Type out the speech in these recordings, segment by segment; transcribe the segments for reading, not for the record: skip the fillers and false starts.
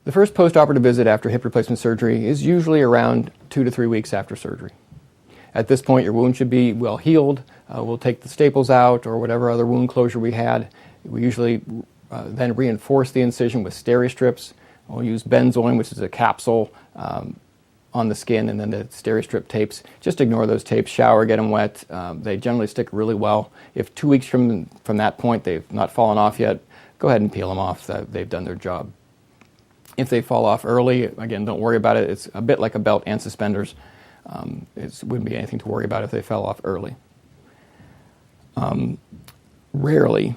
The first post-operative visit after hip replacement surgery is usually around 2 to 3 weeks after surgery. At this point, your wound should be well healed. We'll take the staples out or whatever other wound closure we had. We usually then reinforce the incision with steri-strips. We'll use benzoin, which is a capsule, on the skin, and then the steri-strip tapes. Just ignore those tapes, shower, get them wet. They generally stick really well. If 2 weeks from that point they've not fallen off yet, go ahead and peel them off. They've done their job. If they fall off early, again, don't worry about it. It's a bit like a belt and suspenders. It wouldn't be anything to worry about if they fell off early. Rarely,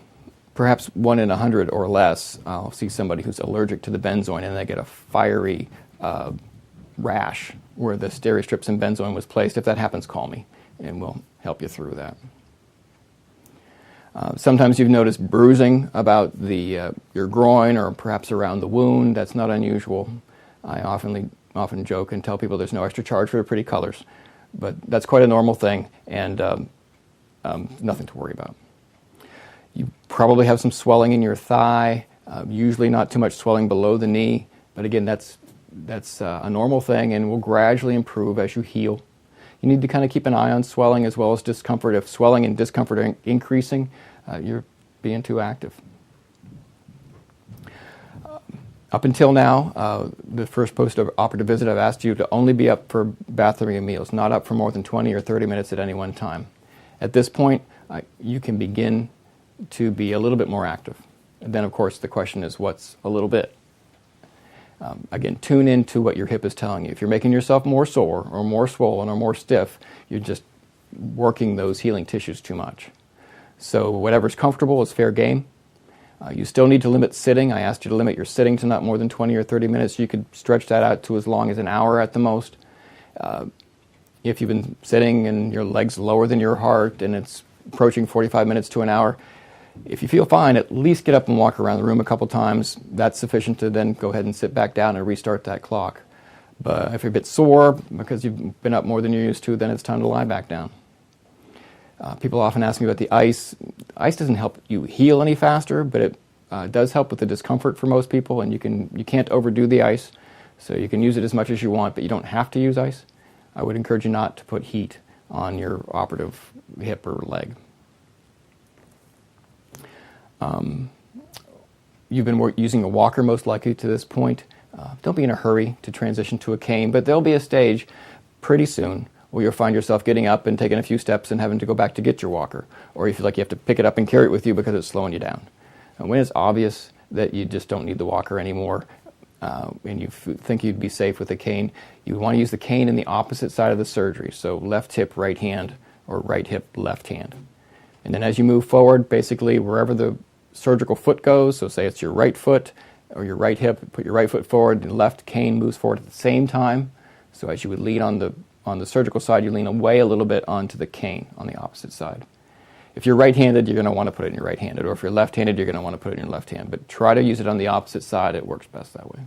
perhaps 1 in 100 or less, I'll see somebody who's allergic to the benzoin and they get a fiery rash where the steri-strips and benzoin was placed. If that happens, call me and we'll help you through that. Sometimes you've noticed bruising about your groin or perhaps around the wound. That's not unusual. I often joke and tell people there's no extra charge for the pretty colors, but that's quite a normal thing and nothing to worry about. You probably have some swelling in your thigh, usually not too much swelling below the knee, but again, that's a normal thing and will gradually improve as you heal. You need to kind of keep an eye on swelling as well as discomfort. If swelling and discomfort are increasing, you're being too active. Up until now, the first post-operative visit, I've asked you to only be up for bathroom and meals, not up for more than 20 or 30 minutes at any one time. At this point, you can begin to be a little bit more active. And then, of course, the question is, what's a little bit? Again, tune into what your hip is telling you. If you're making yourself more sore or more swollen or more stiff, you're just working those healing tissues too much. So whatever's comfortable is fair game. You still need to limit sitting. I asked you to limit your sitting to not more than 20 or 30 minutes. You could stretch that out to as long as an hour at the most. If you've been sitting and your leg's lower than your heart and it's approaching 45 minutes to an hour, if you feel fine, at least get up and walk around the room a couple times. That's sufficient to then go ahead and sit back down and restart that clock. But if you're a bit sore because you've been up more than you're used to, then it's time to lie back down. People often ask me about the ice. Ice doesn't help you heal any faster, but it does help with the discomfort for most people, and you can't overdo the ice. So you can use it as much as you want, but you don't have to use ice. I would encourage you not to put heat on your operative hip or leg. You've been using a walker most likely to this point. Don't be in a hurry to transition to a cane, but there'll be a stage pretty soon where you'll find yourself getting up and taking a few steps and having to go back to get your walker, or you feel like you have to pick it up and carry it with you because it's slowing you down. And when it's obvious that you just don't need the walker anymore and you think you'd be safe with a cane, you want to use the cane in the opposite side of the surgery, so left hip, right hand, or right hip, left hand. And then as you move forward, basically wherever the surgical foot goes, so say it's your right foot or your right hip, put your right foot forward and left cane moves forward at the same time. So as you would lean on the surgical side, you lean away a little bit onto the cane on the opposite side. If you're right-handed, you're going to want to put it in your right-handed, or if you're left-handed, you're going to want to put it in your left hand. But try to use it on the opposite side. It works best that way.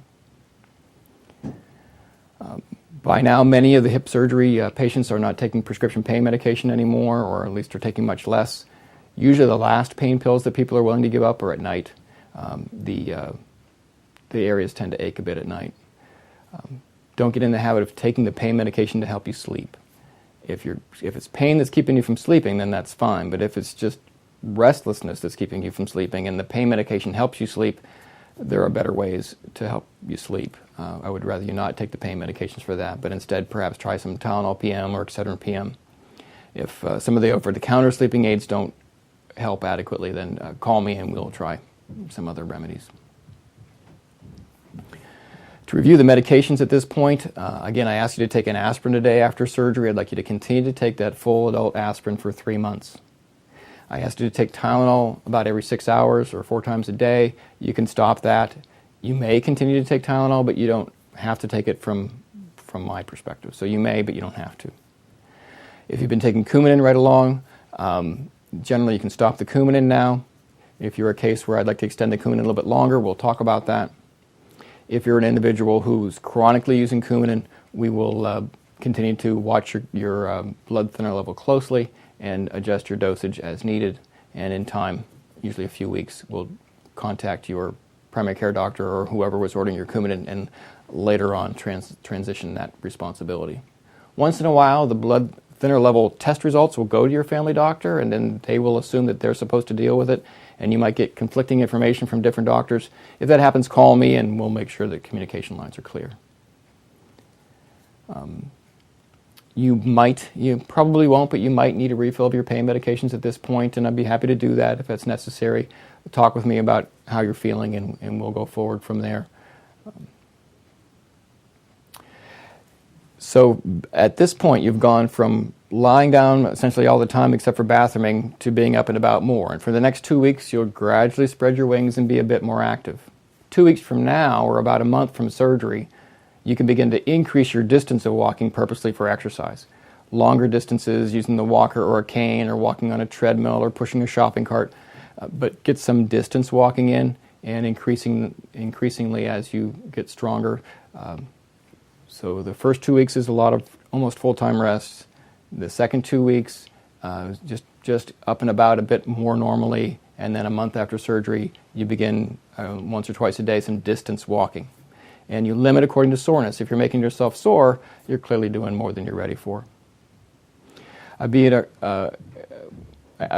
By now, many of the hip surgery patients are not taking prescription pain medication anymore, or at least are taking much less. Usually the last pain pills that people are willing to give up are at night. The areas tend to ache a bit at night. Don't get in the habit of taking the pain medication to help you sleep. If it's pain that's keeping you from sleeping, then that's fine. But if it's just restlessness that's keeping you from sleeping and the pain medication helps you sleep, there are better ways to help you sleep. I would rather you not take the pain medications for that, but instead perhaps try some Tylenol PM or Excedrin PM. If some of the over-the-counter sleeping aids don't help adequately, then call me and we'll try some other remedies. To review the medications at this point, again, I asked you to take an aspirin a day after surgery. I'd like you to continue to take that full adult aspirin for 3 months. I asked you to take Tylenol about every 6 hours or 4 times a day. You can stop that. You may continue to take Tylenol, but you don't have to take it from my perspective. So you may, but you don't have to. If you've been taking Coumadin right along, generally you can stop the Coumadin now. If you're a case where I'd like to extend the Coumadin a little bit longer, we'll talk about that. If you're an individual who's chronically using Coumadin, we will continue to watch your blood thinner level closely and adjust your dosage as needed. And in time, usually a few weeks, we'll contact your primary care doctor or whoever was ordering your Coumadin, and later on transition that responsibility. Once in a while, the blood thinner level test results will go to your family doctor, and then they will assume that they're supposed to deal with it, and you might get conflicting information from different doctors. If that happens, call me, and we'll make sure that communication lines are clear. You probably won't, but you might need a refill of your pain medications at this point, and I'd be happy to do that if that's necessary. Talk with me about how you're feeling, and we'll go forward from there. So at this point, you've gone from lying down essentially all the time except for bathrooming to being up and about more. And for the next 2 weeks, you'll gradually spread your wings and be a bit more active. 2 weeks from now, or about a month from surgery, you can begin to increase your distance of walking purposely for exercise. Longer distances using the walker or a cane, or walking on a treadmill, or pushing a shopping cart, but get some distance walking in, and increasingly as you get stronger. So the first 2 weeks is a lot of almost full-time rest. The second 2 weeks, just up and about a bit more normally, and then a month after surgery, you begin once or twice a day some distance walking. And you limit according to soreness. If you're making yourself sore, you're clearly doing more than you're ready for. I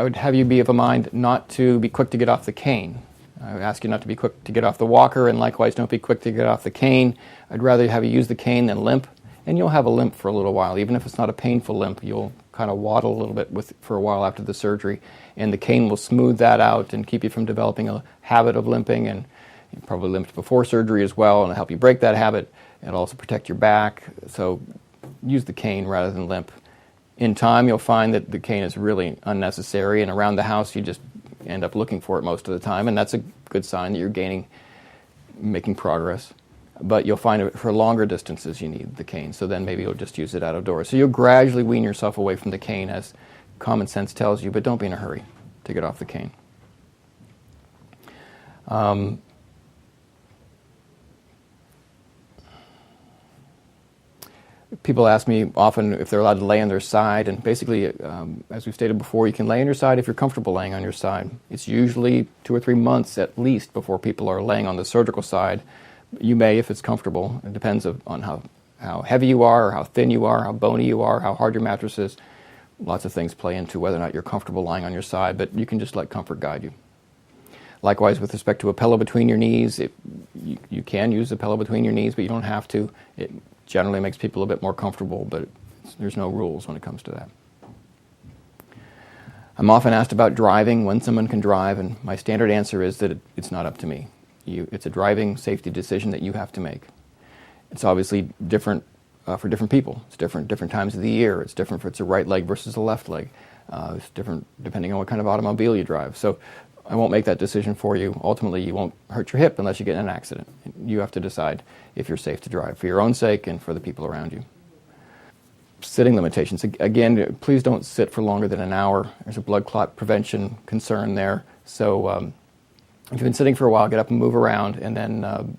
would have you be of a mind not to be quick to get off the cane. I would ask you not to be quick to get off the walker, and likewise don't be quick to get off the cane. I'd rather have you use the cane than limp, and you'll have a limp for a little while. Even if it's not a painful limp, you'll kind of waddle a little bit for a while after the surgery, and the cane will smooth that out and keep you from developing a habit of limping. And you probably limped before surgery as well, and it'll help you break that habit. It'll also protect your back, so use the cane rather than limp. In time, you'll find that the cane is really unnecessary, and around the house you just end up looking for it most of the time, and that's a good sign that you're making progress. But you'll find it for longer distances you need the cane, so then maybe you'll just use it out of doors. So you'll gradually wean yourself away from the cane as common sense tells you, but don't be in a hurry to get off the cane. People ask me often if they're allowed to lay on their side, and basically, as we've stated before, you can lay on your side if you're comfortable laying on your side. It's usually 2 or 3 months at least before people are laying on the surgical side. You may if it's comfortable. It depends on how heavy you are, or how thin you are, how bony you are, how hard your mattress is. Lots of things play into whether or not you're comfortable lying on your side, but you can just let comfort guide you. Likewise, with respect to a pillow between your knees, you can use a pillow between your knees, but you don't have to. It generally makes people a bit more comfortable, but there's no rules when it comes to that. I'm often asked about driving, when someone can drive, and my standard answer is that it's not up to me. It's a driving safety decision that you have to make. It's obviously different for different people. It's different times of the year. It's different if it's a right leg versus a left leg. It's different depending on what kind of automobile you drive. So I won't make that decision for you. Ultimately, you won't hurt your hip unless you get in an accident. You have to decide if you're safe to drive for your own sake and for the people around you. Sitting limitations. Again, please don't sit for longer than an hour. There's a blood clot prevention concern there. So if you've been sitting for a while, get up and move around, and then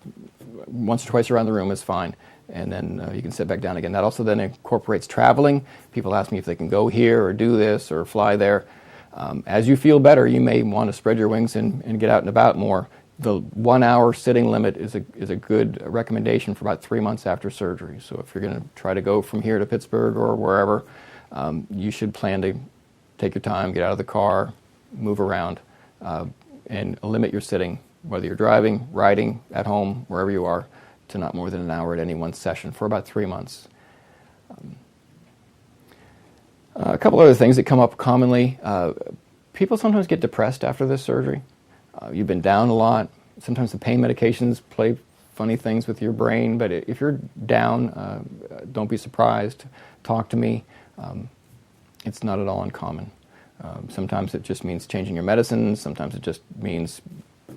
once or twice around the room is fine. And then you can sit back down again. That also then incorporates traveling. People ask me if they can go here or do this or fly there. As you feel better, you may want to spread your wings and get out and about more. The 1 hour sitting limit is a good recommendation for about 3 months after surgery. So if you're going to try to go from here to Pittsburgh or wherever, you should plan to take your time, get out of the car, move around, and limit your sitting, whether you're driving, riding, at home, wherever you are, to not more than an hour at any one session for about 3 months. A couple other things that come up commonly. People sometimes get depressed after this surgery. You've been down a lot. Sometimes the pain medications play funny things with your brain, but if you're down, don't be surprised. Talk to me. It's not at all uncommon. Sometimes it just means changing your medicines. Sometimes it just means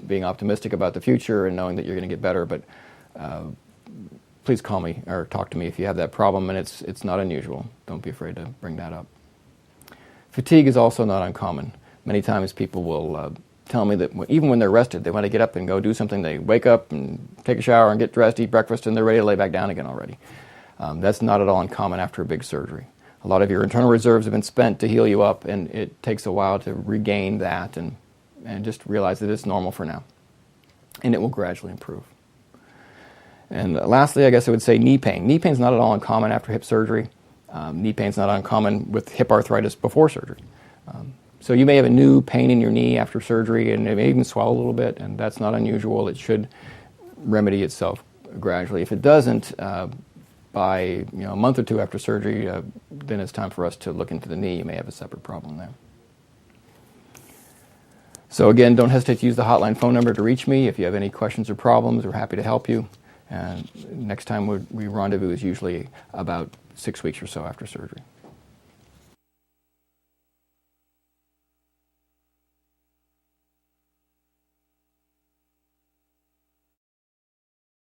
being optimistic about the future and knowing that you're going to get better. But please call me or talk to me if you have that problem, and it's not unusual. Don't be afraid to bring that up. Fatigue is also not uncommon. Many times people will tell me that even when they're rested, they want to get up and go do something. They wake up and take a shower and get dressed, eat breakfast, and they're ready to lay back down again already. That's not at all uncommon after a big surgery. A lot of your internal reserves have been spent to heal you up, and it takes a while to regain that and just realize that it's normal for now. and it will gradually improve. And lastly, I guess I would say knee pain. Knee pain is not at all uncommon after hip surgery. Knee pain is not uncommon with hip arthritis before surgery. So you may have a new pain in your knee after surgery, and it may even swell a little bit, and that's not unusual. It should remedy itself gradually. If it doesn't, by a month or two after surgery, then it's time for us to look into the knee. You may have a separate problem there. So again, don't hesitate to use the hotline phone number to reach me. If you have any questions or problems, we're happy to help you. And next time we rendezvous is usually about 6 weeks or so after surgery.